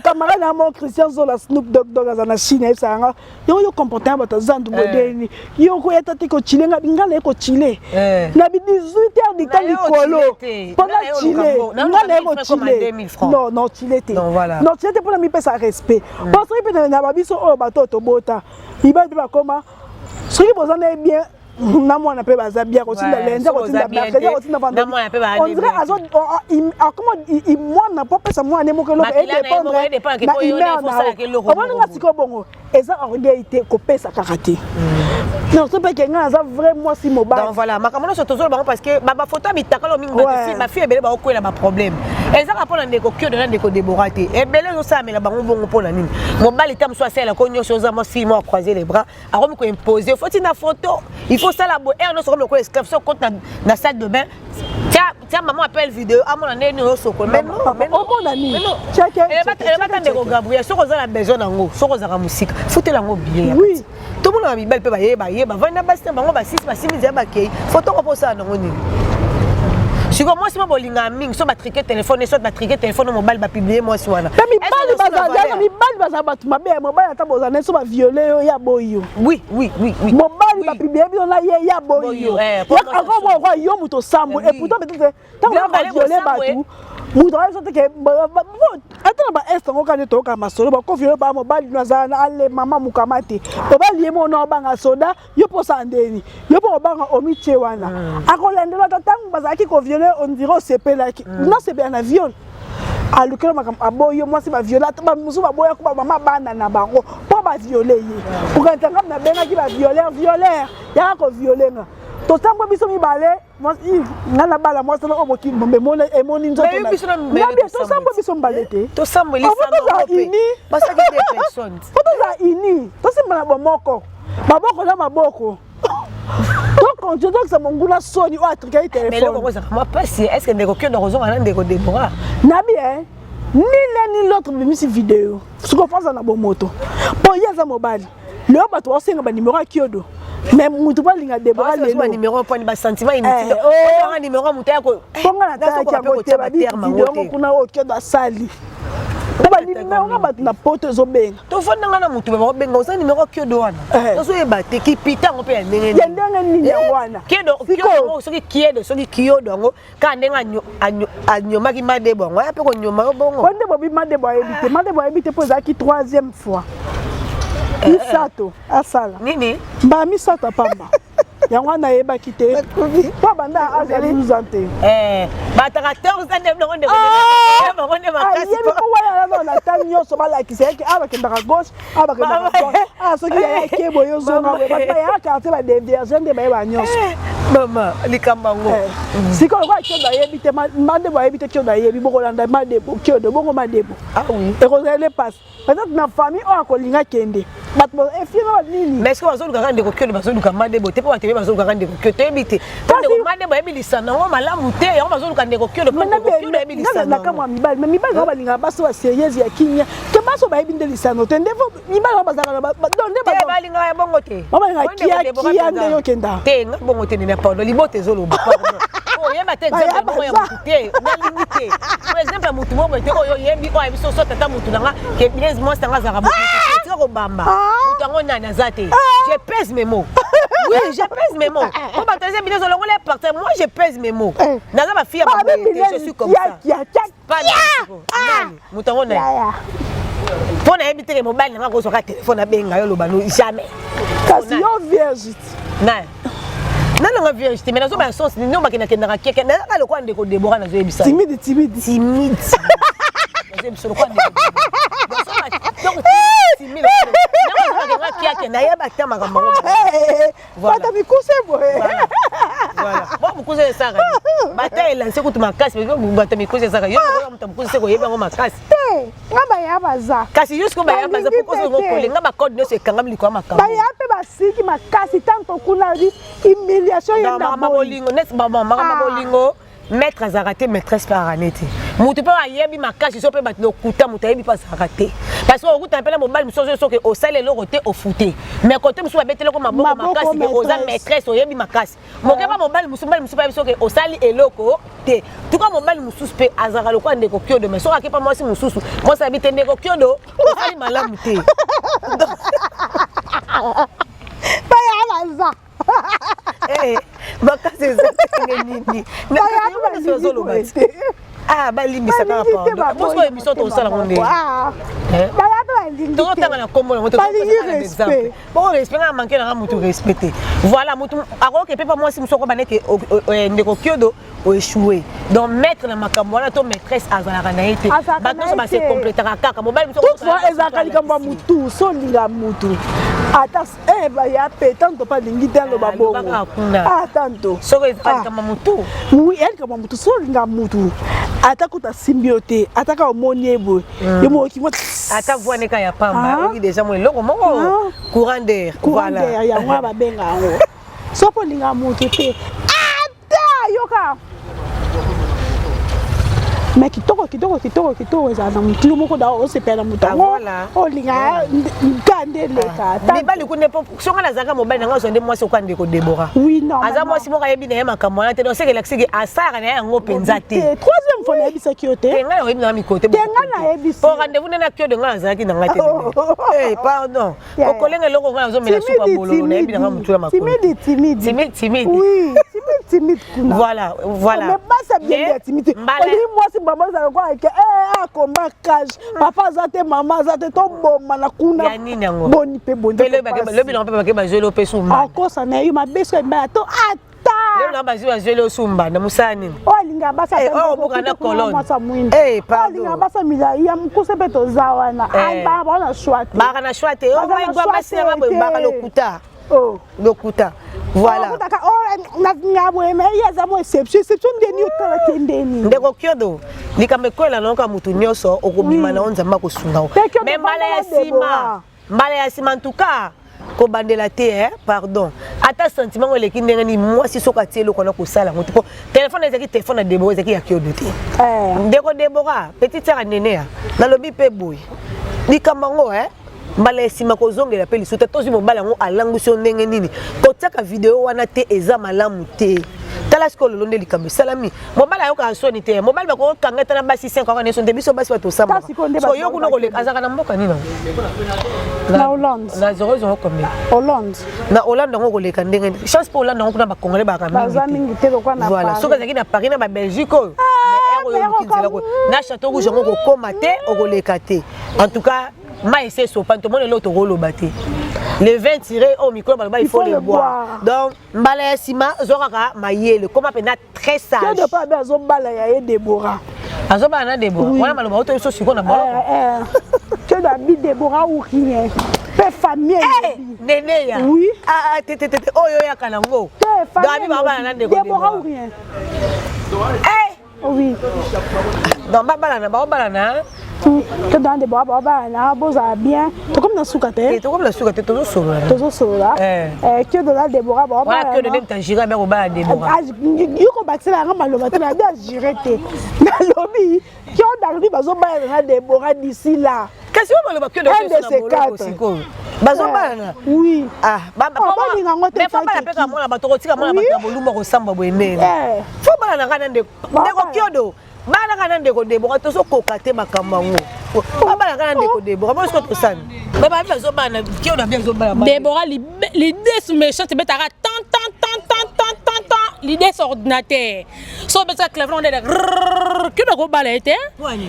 Speaker 2: camarade na mon Christian Zola Snoop Dogg azana Chine sanga yo comportement bato zandu moderne yo ko eta te ko chilenga bingala ko chile na bi 18h du temps likolo pendant chile ngala ko chile non chile te non chile te pour mi pesa respect parce que na babiso o bato to bota iba ba koma soki bozana bien na mwana pe baza bien ko tinda lende ko tinda mercredi ko tinda vendredi on dirait azo comment il mwana po pesa mwana mo kelo e dépendre na ime na on nga siko bongo eza orgueilité ko pesa karaté non c'est pas que nga za vraiment si mobile
Speaker 1: donc voilà makamona so tozo bango parce que ba photo mi takalo mingi ba fille ebele ba okwela ba problème eza ka pona ndeko kio de ndeko déboraté ebele zo sa mela bango bongo pona nini mobile tam so asela ko nyosho za mo si mo croiser les bras a ko imposer faut une photo il faut ça la beau et on se comme le esclave so compte na salle de bain tiens maman appelle vidéo à mon année nous so ko mais non
Speaker 2: mon ami check
Speaker 1: et ba ndeko Gabriel so ko za la besoin nango so ko za ka musique foutez lango bien
Speaker 2: oui
Speaker 1: tout le monde a mis belle pe ba yeba vana basta bango ba 6 ba 6 ya ba kei photo ko posa nango nini si comme moi si ma bolinga mingi so ba triquer téléphone so ba triquer téléphone mobile ba publier moi si wana
Speaker 2: mi bali baza batu mabe mobile ata bozana so ba violer ya boyo
Speaker 1: oui
Speaker 2: mobile ba publier bi na ya boyo ya encore moi yo muto sambo et pourtant peut-être tant ba violer batu muto ayo sote ke attends ba est ngo ka to ka masolo ba ko violer ba mobile na za na ale mama mukamate to ba lié mo no banga soda yo posa ndeni yo po banga omiche wana akolendela tatangu bazaki ko violer on dirait c'est pas là non c'est bien un viol à l'occasion aboyo moi c'est ba violer ba musu ba boya ko ba mama bana na bango po ba violer ye pour quand na benga ki ba violeur ya ko violer nga to tambo biso mi bale moi ngana bala moi c'est o boki mbembe mona e moni nzoto na bien to sambo biso mbalete
Speaker 1: to sambo lisano
Speaker 2: ini
Speaker 1: parce que des personnes
Speaker 2: foto za ini to simba na bomoko maboko na maboko donc on dit que ça mongula soni o atrika téléphone
Speaker 1: mais le ça moi pas si est-ce que ndeko kio de raison ana ndeko Deborah
Speaker 2: na bien ni l'un ni l'autre mais si vidéo ce qu'on fait na bomoto po yaza mobile le bato osenga ba numéro kiodo mais mutu ba linga Deborah le
Speaker 1: numéro point ba sentiment inutile on numéro mutaya ko
Speaker 2: ponga na ta kia ko te ba vidéo kuna o kiodo asali ba numéro nga bato na poto zo benga
Speaker 1: to fonna nga na mutu ba benga osa numéro kiodo wana so e ba te ki pita ngo pe ya ndenge
Speaker 2: ni wana
Speaker 1: kiodo soki kiedo soki kiodo ngo ka ndenga anyoma ki madebo ngo ya pe ko nyoma yo bongo
Speaker 2: onde bobi madebo ebite po za ki 3e fois misato asala
Speaker 1: nini
Speaker 2: ba misato pamba yango na yeba kite pa banda azali 12 ans te
Speaker 1: ba ta 14 ans de ngonde ngonde makasi
Speaker 2: yebi ko wala na na tanyo so bala kiseke aba kenda ka gauche aba kenda ka droite so ki ya kebo yo zonga ba ta ya ka te ba divergent de ba nyonso
Speaker 1: mama likambango
Speaker 2: siko kwa kyoda yebi te madebo yebi te kyoda yebi boko landa madebo kyodo bongo madebo
Speaker 1: ah oui
Speaker 2: et ko les passe peut-être na famille o akolinga kende but bo e fima nini
Speaker 1: mais est-ce que bazoluka kande ko kyodo bazoluka madebo te po ba te bazoluka kande ko kyodo yebi te tande madebo yebi lisana ngo malamu te yango bazoluka ndeko kyodo po kyodo yebi lisana
Speaker 2: na kama mibali mais mibali ba linga baso ba sérieuse ya kinya ke baso ba yebi nde lisana te ndefo mibali ba zaka ba donde
Speaker 1: ba linga ya bongo te
Speaker 2: ba linga kia nde yo kenda
Speaker 1: te nga bongo te ne pardon libote zolo oh yeba te exemple bongo ya muté na limité par exemple mutu mo te oyo yebi o yebi so so tata mutu nanga ke bien moi sanga za rabu ti ko bamba mutango nana zate je pèse mes mots oui je pèse mes mots on va te dire bien zolo ngole partir moi je pèse mes mots naza ba fille ba je suis comme ça pas nani mutango nana pona yebi te mobile nanga ko so ka téléphone abenga yo loba no jamais
Speaker 2: kasi yo vierge
Speaker 1: na non nga vérité mais nazo ba sens ni no bakina kenda ka keke na ka lokwa ndeko Deborah nazo ebisa
Speaker 2: timide
Speaker 1: nazo ebisa lokwa ndeko donc timide na ka kia na ya ba tama ka bango
Speaker 2: pata mi kuse boye
Speaker 1: voilà bon mikuze esaka bata elanse kutu makasi bata mikuze esaka yo muta mikuze seko yeba ngo makasi
Speaker 2: ngaba ya baza
Speaker 1: kasi jusqu'au ba ya baza pour ko kolenga ba code no se kanga miliko makambo
Speaker 2: ba ya pe basiki makasi tanto kuna di humiliation ya
Speaker 1: mama bolingo net mama bolingo maître azarate maîtresse par aneti mutu pe ayebi makasi so pe bat lokuta mutu ayebi pas arate parce que okuta pela mobile musozo so ke osale lo roté au fouté mais côté musu abetele ko maboko makasi ke oza maîtresse oyebi makasi mokeba mobile musu pa so ke osali eloko te tout comme mobile musu pe azara lokwa ndeko kyodo mais so akepa mwasi mususu mo sabite ndeko kyodo osali malamu te
Speaker 2: ba ya baza
Speaker 1: makasi ezakenge nini balimbisa kaka posko émission tosala ngo ndenge tokotanga na kombo nango exemple poko respect nga manke nanga mutu respecté voilà mutu akoki mpe pa mwasi mosu okoba neke ndeko kyodo oéchoué donc maître na makambo wana to maîtresse azalaka na ye te bato nyonso base complétaka kaka mobali
Speaker 2: toutefois ezalaka likambo ya mutu so olinga mutu ata baya pe tanto pa lingi te aloba bongo tanto
Speaker 1: soki ezalaka likambo ya mutu
Speaker 2: ya likambo ya mutu so olinga mutu ata kuta simbio te ata ka omoni eboye ye moki mo
Speaker 1: ata voix neka ya pamba oki déjà mo eloko moko courant d'air
Speaker 2: voilà yango babenga yango so po linga mutu te ata yoka mais kitoko ezala na mutu moko da osepela mutu yango olinga nkande leka
Speaker 1: mibali kune songa nazalaka mobali nanga osonde mwasi okande kodebora aza mwasi moko ayebi na ye makambo wana te donc sekelakisiki asaka na ye yango mpenza te
Speaker 2: troisième fois nayebisaki yo te
Speaker 1: ngai nayebi nanga mikote
Speaker 2: te ngai nayebisi
Speaker 1: po rendez-vous nene akio de ngai nazalaki na ngai te pardon okolenga eloko ngai nazomela suka bololo nayebi nanga mutu ya makolo timide voilà
Speaker 2: mais basa bien ya timide mwasi mama za kwa ke akoma cage papa za te mama za te to bomba na kuna
Speaker 1: ya nini yango
Speaker 2: boni pe boni
Speaker 1: le bi na pe ba jelo pe sumba
Speaker 2: akosa na yo mabeso mba to ata
Speaker 1: le na ba jelo sumba na musani
Speaker 2: linga basa
Speaker 1: buka na colonne
Speaker 2: pardon linga basa mila ya mkuse pe to zawana ba ba na shwate
Speaker 1: ba na shwate my god basi na ba lokuta lokuta voilà ndeko kyodo likambe kwela noka mutu nyoso okobima na onzamba kosunga mais mbala ya sima en tout cas ko bandela te pardon ata sentiment eleki ndenge ni mwasi soka tie eloko na kosala ngo tipo téléphone ezaki téléphone ya Debora ezaki ya kyodo te ndeko Debora petite sœur nene nalobi pe boy likambo ngo mbala esima kozongela pe lisuta tozi mobala ngo alangusi ndenge nini kotiaka video wana te eza malamu te tala siko lolonde likambe salami mobala yoka soni te mobala bako kangata na basi 5 ans neso ndebiso basi bato samba so yo kuno koleka azaka na mboka nini
Speaker 2: na Hollande
Speaker 1: na zoro combien
Speaker 2: na
Speaker 1: Hollande ngo koleka ndenge chance pour Hollande ngo kuna ba congolais ba
Speaker 2: mingi te lokwa na
Speaker 1: voilà so kazaki na Paris na ba Belgique na Château Rouge ngo kokoma te okoleka te en tout cas mais c'est so pas tout le monde l'autre rôle batté les 20 tirés au micro il faut les boire donc mbala sima zoraka mayele comment pena très sage
Speaker 2: que de pas besoin mbala ya Debora
Speaker 1: azoba na Debora wana maloba auto so siko na bolo
Speaker 2: que da bi Debora ou rien pe famille
Speaker 1: nene ya
Speaker 2: oui
Speaker 1: tete oyo ya kanango gabi baba na
Speaker 2: Debora ou rien oui
Speaker 1: donc baba na
Speaker 2: que dans des bois là boza bien to comme na soukate
Speaker 1: toujours sola
Speaker 2: que de là Debora
Speaker 1: voilà que de même tangira ba ba Debora
Speaker 2: yuko batela nga maloba te na bien girete na lobby qui on d'arriver bazo ba na Debora d'ici là
Speaker 1: kasi on maloba que de siko bazo ba na
Speaker 2: oui
Speaker 1: baba mais papa la peka mona bato kotika mona bato bolumba ko samba boenene fo bana na kana ndeko kyodo bana kana ndeko Debora to so kokate makambo ngo bana kana ndeko Debora mo so to sana baba bazo bana kyodo bien zo bana
Speaker 3: Debora l'idée sous méchante betara tant l'idée sur ordinateur so beta clavon de que do bala été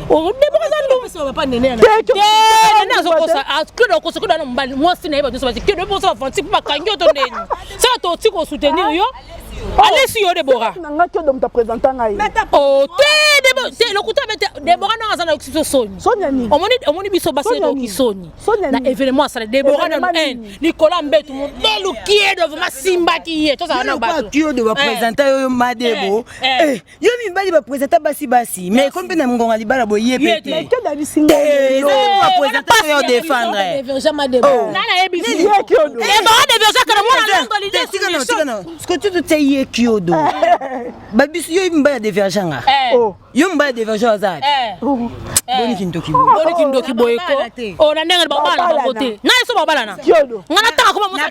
Speaker 3: o Debora za
Speaker 1: so pas nene
Speaker 3: na zo ko sa que do ko so ko na mbali mo si na ba so que do bo so fanti pa kanyo to neni ça to ti ko soutenir yo allez si yo Déborah
Speaker 2: nanga Kyodo mta présentant ngai
Speaker 3: oh te le kuta Déborah na azana okiso Sony
Speaker 2: Sony
Speaker 3: omoni biso basi to kisoni na événement ça Déborah na Nicolas Mbetu modèle Kyodo vraiment simba ki ye to ça na ba
Speaker 4: Kyodo va présenter yo Madebo yo mi bali va présenter basi mais comme na ngonga libala boye pete
Speaker 2: Kyodo ali singa
Speaker 4: va présenter yo défendre
Speaker 3: nana ebisi
Speaker 2: Kyodo
Speaker 3: Déborah de kana mwana ndo l'idée
Speaker 4: ce que tu te sais Kyodo babisu yo mbaya de verjanga yo mbaya de verjanga za boni kindoki
Speaker 3: boyeko o na ndenga babala na côté na eso babala na
Speaker 2: Kyodo
Speaker 3: ngana taka kuma musa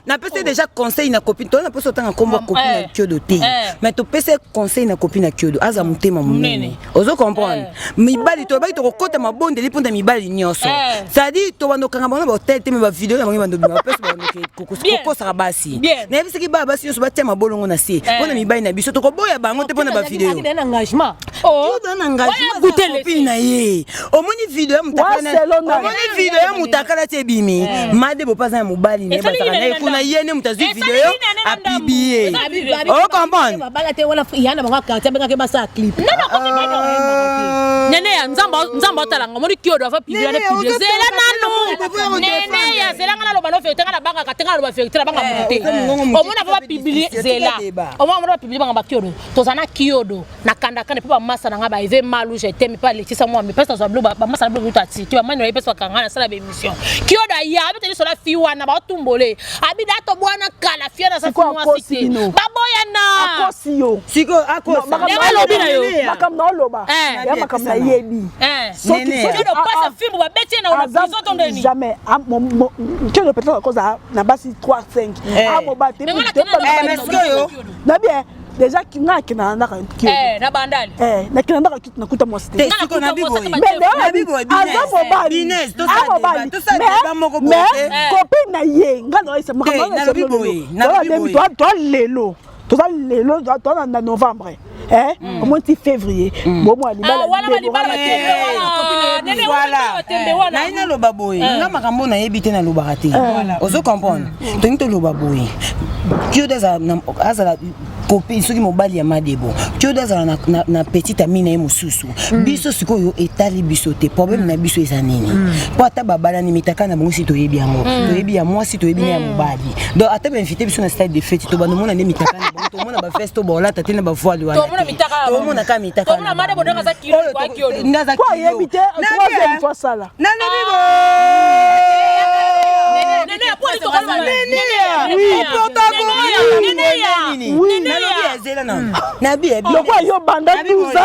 Speaker 4: na pesa déjà conseil na copine to na pesa tanga komba copine na Kyodo te mais to pesa conseil na copine na Kyodo aza mutema munene ozo comprendre mibali to baki to kokota mabonde liponda mibali nyoso ça dit to bando kanga bana ba hotel te me ba video na bangi bando ba pesa ba kokoko sa basi na bisiki ba basi nyoso ba tema bolongo na se pona mibali na biso to ko boya bango te pona ba video
Speaker 3: engagement
Speaker 4: Kyodo na engagement copine na ye omoni video ya mutakala te bimi Madebo pas un mobali ne ba na kuna yene mutazi video a publier o comprendre
Speaker 3: babala te wala yana bango ka tebe ka basa clip nene ya nzamba talanga moni Kyodo va publier zela nanu nene ya zela ngana lo bano fete ngana banga ka tenga lo ba fete banga monte omona va publier zela omona va publier banga ba Kyodo to zana Kyodo na kanda kanda pa masa na ngaba ive malu je t'aime pas Laetitia moi mais pesa zo blo ba masa blo utati tu amani no pesa kanga na sala be émission Kyodo ya abete so la fiwa na ba tumbole abida to bwana kala fia na sa fiwa site baboya na
Speaker 2: akosio
Speaker 4: siko akosa
Speaker 2: makamna loba ya makamna yebi
Speaker 3: Kyodo pasa fimbo ba beti na prison to ndeni
Speaker 2: jamais Kyodo peut-être cause na basi 3 5 amo ba te
Speaker 4: mais
Speaker 2: na bien déjà qui n'a qui n'a
Speaker 3: na bandali
Speaker 2: na qui n'a qui na kuta moste
Speaker 4: siko na biboy
Speaker 2: business mais copine na ye ngalo ise to lelo na novembre au moins février bon moi
Speaker 4: na ina loba boy nga makambo na yebite na loba raté ozo comprendre to to loba boy Kyodo azala copine soki mobali ya Madebo Kyodo azala na petite amie na ye mosusu biso sikoyo etali biso te problème na biso eza nini po ata babala ni mitaka na bango si toyebi yango toyebi ya mwasi toyebi na ya mobali donc ata ba invité biso na stade de fête to banomona ne mitaka na bango to mona ba festo bola tate na ba voile wana to mona ka mitaka
Speaker 3: to mona Madebo ndanga za kilo kwa Kyodo
Speaker 4: ndaza
Speaker 2: kwa yebite troisième fois sala
Speaker 4: na bibo
Speaker 3: nene pour to kalma nene
Speaker 2: lokwa yo banda 12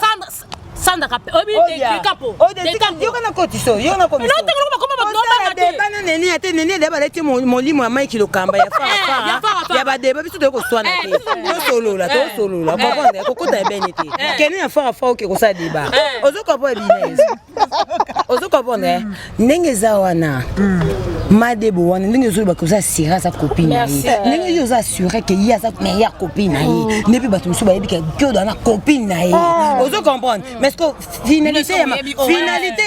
Speaker 2: ans
Speaker 3: Sanda kape obi de kapo de kapo
Speaker 4: yo kana kotiso yo na komiso
Speaker 3: no tengo koma ba
Speaker 4: de bana nene ate nene de ba leti molimo ya Mike lokamba ya fa ya ba de ba biso de ko swana te to solola comprendre ko kota benete kene ya fa oke ko sa deba ozo ko po business ozo ko bonne ndenge za wana Madebo wana ndenge zo ba ko sa sira sa copine ndenge yo za assurer que ya sa meilleure copine na ne bi ba tumso ba yebi que Kyodo na copine na ye ozo comprendre mais que finalité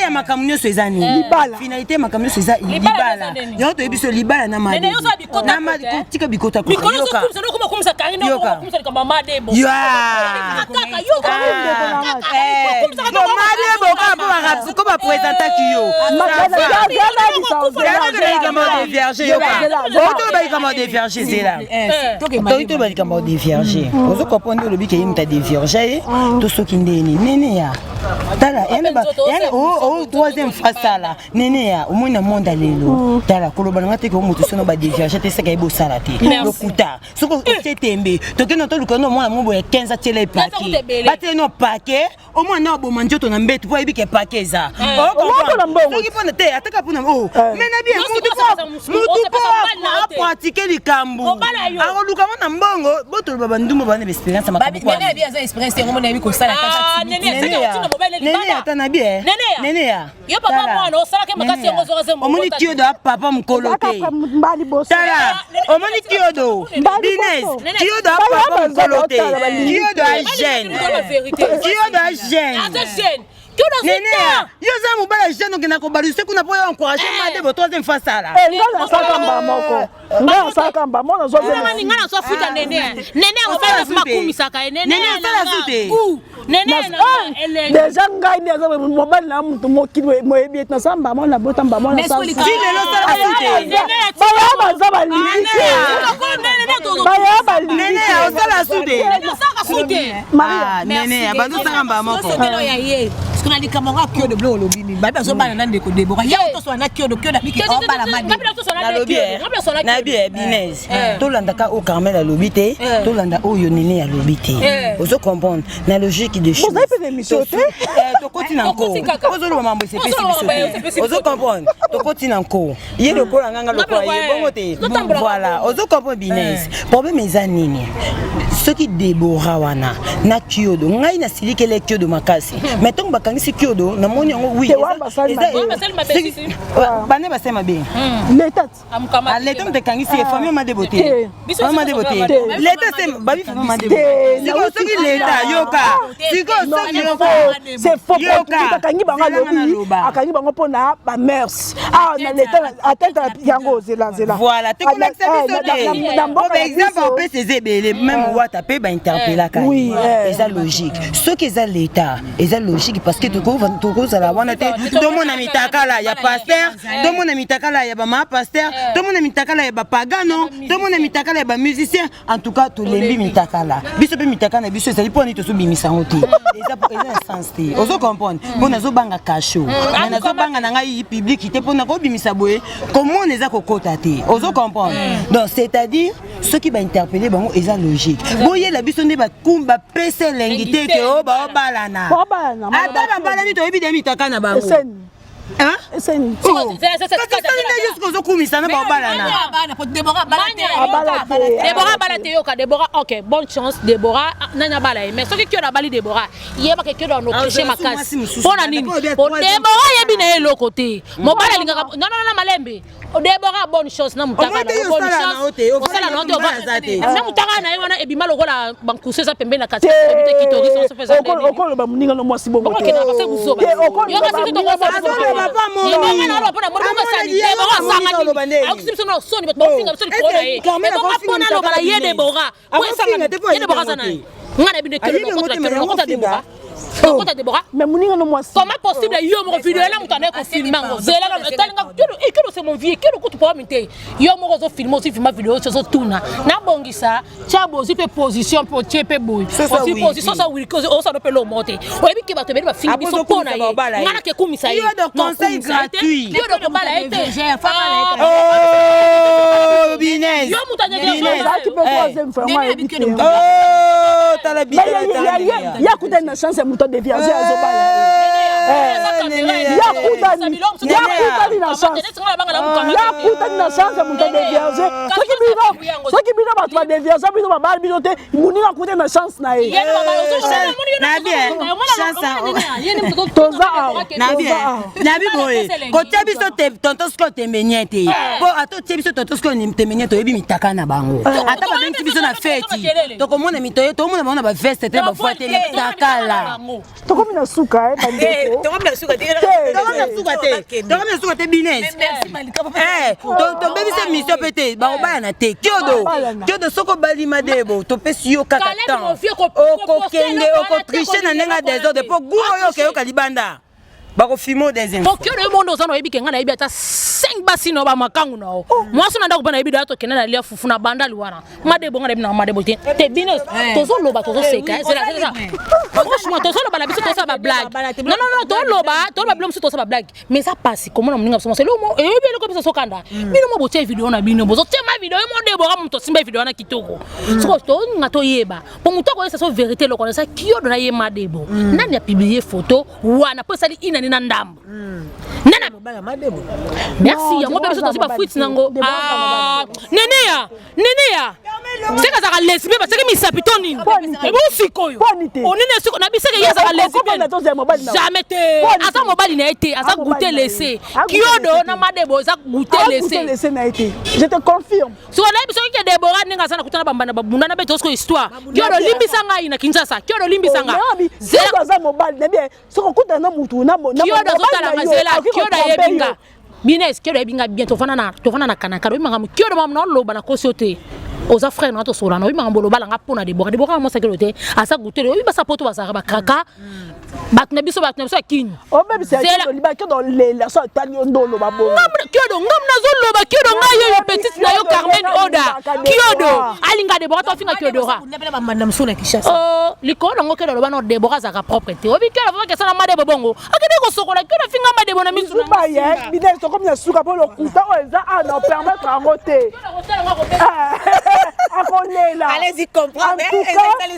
Speaker 4: ya makamnyo so ezani finalité ya makamnyo so ezani libala yo to yebiso libala na Madebo na Madebo tika bikota ko yoka
Speaker 3: kuma kumsa kangi no kumsa kama Madebo kaka yoka
Speaker 4: Madebo ko ba présenter kiyo to ba kama de vierge ozo comprendre le bike yimta de vierge to soki ndeni nene ya tala ene troisième fois sala nene ya au moins na monde lelo tala koloba na te ko mutu sono ba de vierge te seka ebo sala te lokuta soko te tembe to ke no to lukono mwana mobo ya 15 tele paquet bate no paquet au moins na bo manjoto na mbetu po ebike paquet za soki pona te ataka pona mais na bien mutu po pratiquer likambo akoluka mona mbongo boto baba ndumbo bana experience makambo kwa
Speaker 3: nene bien za experience ngo mona biko sala kaka
Speaker 4: nene ata na bien nene ya
Speaker 3: yo papa mwana osala ke makasi ngo zo zo
Speaker 4: omoni Kyodo papa mukolo te tala omoni Kyodo business Kyodo papa mukolo te Kyodo a jeune Nene, yo za mobala jeune qui na ko balise kuna po encourager Madebo troisième fois ça là.
Speaker 2: Ngana sakamba moko. Ngana sakamba mona zo
Speaker 3: bien. Ngana so futa nene. Nene on va makumisaka nene.
Speaker 4: Nene sala sute.
Speaker 3: Nene
Speaker 2: elle déjà ngai ni aza mobala na mutu mokilwe moyebi na samba mona botamba mona sa.
Speaker 4: Si le sala sute.
Speaker 2: Baya baza bali. Baya bali.
Speaker 4: Nene sala sute.
Speaker 3: Sala sute.
Speaker 4: Ah nene abando sakamba moko.
Speaker 5: On a dit comment on a de bleu au lobby. Baba so bana nande ko debora. Ya to so na kio de miki o bala madi.
Speaker 4: Na lobby. Na bien business. To landa ka o Carmel à lobby te, to landa o yo nene à lobby te. Vous comprendre na logique de choses.
Speaker 2: Vous avez fait des missions te?
Speaker 4: To continue encore. Vous lo mambo c'est PC. Vous comprendre. To continue encore. Yé le ko nganga lo ko yé bongo te. Voilà. Vous comprendre business. Problème est nini. Ce qui débora wana na kiodo ngai na silike le kiodo makasi. Mettons bakangisi kiodo na moni yango oui. Bane basema be.
Speaker 2: L'état.
Speaker 4: Ah l'état de kangisi famille ma déboté. Mama déboté. L'état c'est babi famille ma déboté. Siko soki l'état yoka. Siko soki yoka.
Speaker 2: C'est faux. Kangi banga lobi. Akangi bango pona ba mers. Ah na l'état atteinte yango zela.
Speaker 4: Voilà, tu connais ça par exemple on peut se zébele même wa taper ba interpeller ka.
Speaker 2: Oui,
Speaker 4: c'est logique. Ce qui est l'état, est logique parce que tout ça la wana te tout mon ami takala ya pasteur, tout mon ami takala ya ba ma pasteur, tout mon ami takala ya ba pagano, tout mon ami takala ya ba musicien, en tout cas tout les mitakala. Biso pe mitakana biso ça pour ni to so bimisa ngoti. Eza pour eza sens te. Ozo comprendre. Pona zo banga kasho. Na zo banga na ngai public te pona ko bimisa boye. Comment eza kokota te. Ozo comprendre. Donc c'est-à-dire ceux qui va interpeller bango eza logique. Boye la biso ne ba kumba pese lengite ke o ba balana. Ata ba balani to ebi demi takana bango. Hein?
Speaker 2: C'est une.
Speaker 3: Déborah Balateyoka, Déborah, ok, bonne chance, Déborah, Nana Balaye. Mais ce qui est la bali Déborah, il y a quelqu'un dans notre chez ma casse. Bon, Déborah, il y a bien l'autre côté. Mon bala, non, Malembe. Déborah, bonne chance, non, bonne chance. On s'en a noté, on va. Non, Mutara, et bien, le voilà, Bancousé, ça peut bien la casse. Qui te risque, on se fait ça.
Speaker 2: Encore le bamuninga, non, moi, si bon.
Speaker 3: Ok, c'est vous sauver. Il y a
Speaker 2: mais
Speaker 3: comment possible yo mo vidéo là mutane ko filmer ngo zela talinga et que c'est mon vieux que le coup pour monter yo mo zo filmer aussi filmer vidéo so tuna na bongisa cha bozi pe position pour chepe boy aussi position ça oui que ça doit le monter o ebi ke ba te be ba filmer so pona ngana ke kumisa
Speaker 4: yo de conseil gratuit
Speaker 3: yo de bala été
Speaker 4: oh business
Speaker 3: yo mutane
Speaker 4: oh tala bien
Speaker 2: ya kuta na chance muto de viager azobala ya kuta na chance muto de viager soki bino bato ba de viager bino ba bal bino te muninga kuta na chance na ye
Speaker 4: na bien chance
Speaker 2: toza
Speaker 4: na bien na bi boye ko tebiso te tonton sko te menyete po ato tebiso tonton sko ni te menyete ebi mitaka na bango ata ba bengi biso na fête to komona mitoye to mona ba veste te ba foite le takala
Speaker 2: to komina suka bandeko
Speaker 5: to komina suka
Speaker 4: te business to bebi se mission pete ba obaya na te kiodo soko bali madebo to pesi yo kaka temps okokende okotricher na nenga désordre po guro yo ke yo kalibanda bako fimo des infos
Speaker 3: ok le monde ozana yebi kenga na yebi ata 5 basi no ba makangu na o moi so na ndako bana yebi dato kenana lia fufu na bandali wana madebo ngana na madebo te business tozo loba tozo seka c'est ça franchement tozo loba la biso tozo ba blague non to loba ba blom tozo ba blague mais ça passe comment na mninga c'est le mot et yebi le ko biso sokanda bino mo botie vidéo na bino bozo tie ma vidéo mo debo ga mto simba vidéo na kitoko siko to ngato yeba po mutoko yesa so vérité le connaît ça kio do na ye madebo nani a publier photo wana po sali ina ni na ndambo nana
Speaker 5: bala madebo
Speaker 3: merci yango be so ba fuite nango ah nenea c'est que ça va lesbien parce que mi sapitoni et bon sikoyo on est siko na biseke ya ça va lesbien jamais te asa mobali na été asa goûter laisser kiodo na madebo za goûter laisser
Speaker 2: na été je te confirme
Speaker 3: so na biso ki Deborah ninga sana kutana bambana babunda na beto sko histoire kiodo limbisa ngai na Kinshasa kiodo limbisa ngai
Speaker 2: zela za mobali na bien soko kutana na mutu na
Speaker 3: kiodo zotala ngazela kiodo yebinga Bines kiodo yebinga bien to fana na kanaka do manga kiodo mam no loba na kosiote oza frère na to sola no manga bolo bala nga pona Deborah mo sakelote asa goûter obi basa poto basa ba kaka batna biso kinyo
Speaker 2: o même c'est liba que dans les so tani ndolo ba bo
Speaker 3: kiodo ngam na zo loba kiodo ngayo yo petite na yo Carmen Oda kiodo alinga Deborah to finga kiodo ra oh likolo ngo kiodo loba no Deborah za ka propriété obi kiodo fa ke sana made bongo akede ko sokola kiodo finga made bona misu na
Speaker 2: ba ye bidel to comme ya suka pour le kuta o eza a na permettre à roter
Speaker 5: allez-y comprendre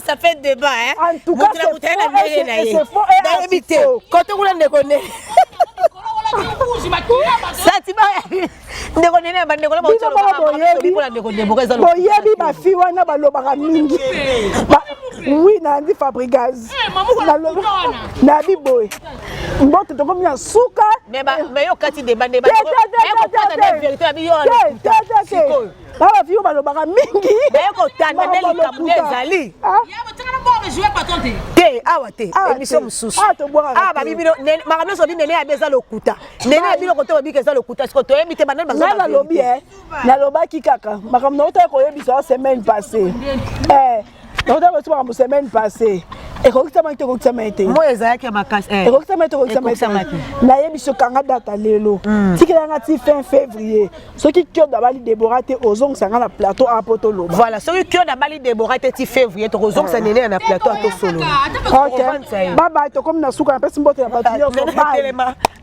Speaker 5: ça fait débat hein
Speaker 2: en tout cas c'est faux
Speaker 5: quand on l'a déconné ça tu vas déconner ba déconner
Speaker 2: boyebi ba fi wana balobaka mingi oui nandi Fabregas na biboy mbote to comme ya suka
Speaker 5: mais yo kati débat vérité
Speaker 2: baba fiyo balobaka mingi
Speaker 5: ko tanda neli kamu ezali te awa te émission mususu ba bibino makambo so binene ya beza lokuta nene ya bino ko to bika eza lokuta siko to yebi te banana bazana
Speaker 2: na lobi na lobaki kaka makambo na ota ko yebisa semaine passée na ota ko makambo semaine passée
Speaker 5: moi ezalaki makasi
Speaker 2: na yebiso kanga data lelo tikilanga ti fin février soki kio dabali Deborah te ozongisa na plateau a poto loba
Speaker 5: voilà soki kio dabali Deborah te ti février to ozongisa nene na plateau a to solo
Speaker 2: OK baba to comme na suka na pesi mbote na patio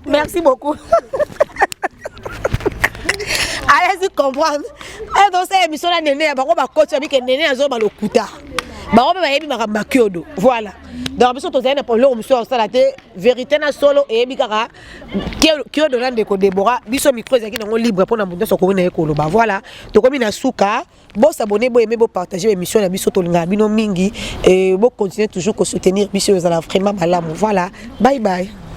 Speaker 5: merci beaucoup allez-y comprendre et donc c'est émission la nene ya bako ba coach abi ke nene azo ba lokuta ba obe ba yebi makamba kiodo voilà donc biso to zana pour le monsieur ça la vérité na solo et bikara kiodo na ndeko Deborah biso micro ezaki nango libre pour na mundo so ko na ekolo ba voilà to komi na suka bo s'abonner bo aimer bo partager émission na biso to linga bino mingi et bo continuer toujours ko soutenir biso za la vraiment malamu voilà bye bye.